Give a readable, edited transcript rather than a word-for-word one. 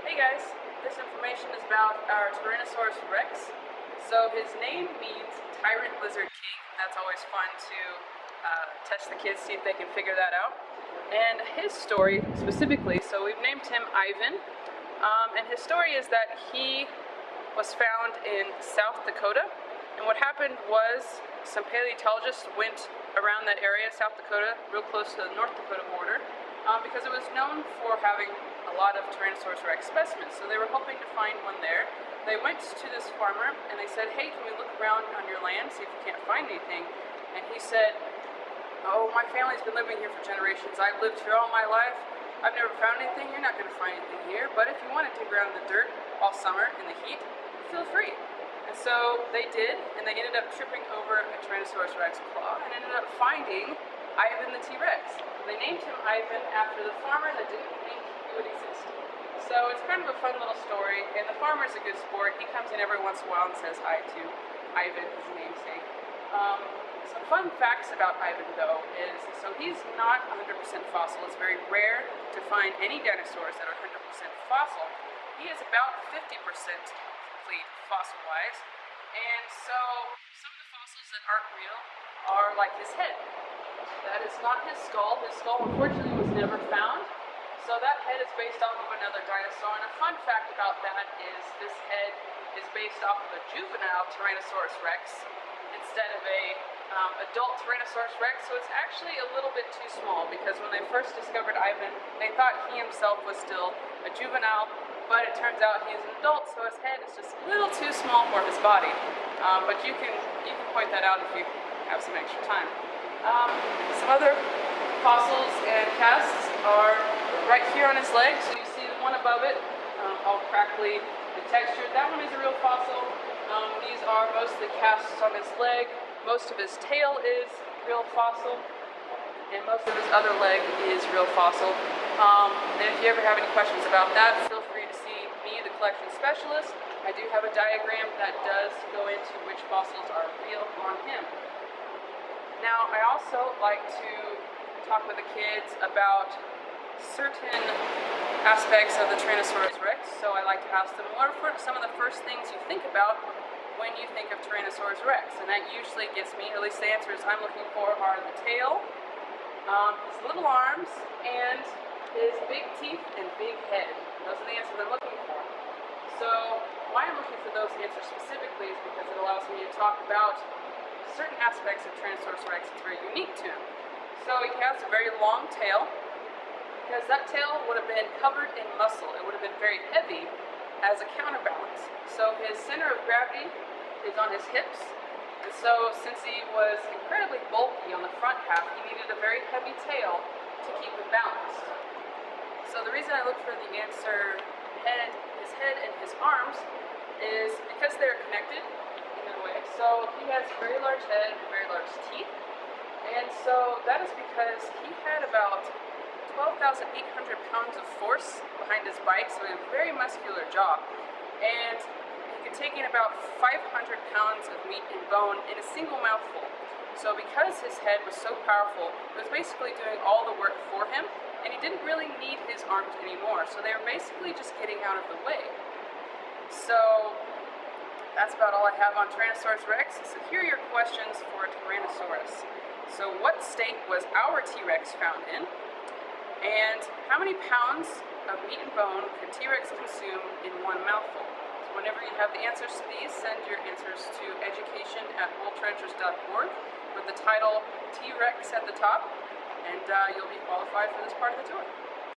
Hey guys, this information is about our Tyrannosaurus Rex. So his name means Tyrant Lizard King. That's always fun to test the kids, see if they can figure that out. And his story specifically, so we've named him Ivan. And his story is that he was found in South Dakota. And what happened was some paleontologists went around that area, South Dakota, real close to the North Dakota border, because it was known for having a lot of Tyrannosaurus Rex specimens. So they were hoping to find one there. They went to this farmer and they said, hey, can we look around on your land, see if we can't find anything? And he said, oh, my family's been living here for generations. I've lived here all my life. I've never found anything. You're not going to find anything here. But if you want to dig around in the dirt all summer in the heat, feel free. And so they did, and they ended up tripping over a Tyrannosaurus Rex claw and ended up finding Ivan the T-Rex. They named him Ivan after the farmer that didn't think he would exist. So it's kind of a fun little story, and the farmer's a good sport. He comes in every once in a while and says hi to Ivan, his namesake. Some fun facts about Ivan, though, is so he's not 100% fossil. It's very rare to find any dinosaurs that are 100% fossil. He is about 50% complete fossil-wise, and so some of the fossils that aren't real are like his head. That is not his skull. His skull, unfortunately, was never found. So that head is based off of another dinosaur. And a fun fact about that is this head is based off of a juvenile Tyrannosaurus Rex instead of a adult Tyrannosaurus Rex. So it's actually a little bit too small because when they first discovered Ivan, they thought he himself was still a juvenile, but it turns out he is an adult, so his head is just a little too small for his body. But you can point that out if you have some extra time. Some other fossils and casts are right here on his leg. So you see the one above it, all crackly and textured. That one is a real fossil. These are mostly casts on his leg. Most of his tail is real fossil, and most of his other leg is real fossil. And if you ever have any questions about that, feel free to see me, the collection specialist. I do have a diagram that does go into which fossils are real on him. Now, I also like to talk with the kids about certain aspects of the Tyrannosaurus Rex. So I like to ask them, what are some of the first things you think about when you think of Tyrannosaurus Rex? And that usually gets me, or at least the answers I'm looking for are the tail, his little arms, and his big teeth and big head. Those are the answers I'm looking for. So why I'm looking for those answers specifically is because it allows me to talk about certain aspects of Tyrannosaurus Rex that's very unique to him. So he has a very long tail, because that tail would have been covered in muscle. It would have been very heavy as a counterbalance. So his center of gravity is on his hips, and so since he was incredibly bulky on the front half, he needed a very heavy tail to keep it balanced. So the reason I look for the answer his head and his arms is because they're connected in a way. So he has a very large head and very large teeth, and so that is because he had about 12,800 pounds of force behind his bite, so he had a very muscular jaw, and he could take in about 500 pounds of meat and bone in a single mouthful. So because his head was so powerful, it was basically doing all the work for him, and he didn't really need his arms anymore, so they were basically just getting out of the way. So that's about all I have on Tyrannosaurus Rex. So here are your questions for Tyrannosaurus. So what state was our T-Rex found in? And how many pounds of meat and bone could T-Rex consume in one mouthful? So whenever you have the answers to these, send your answers to education@worldtreasures.org with the title T-Rex at the top, and you'll be qualified for this part of the tour.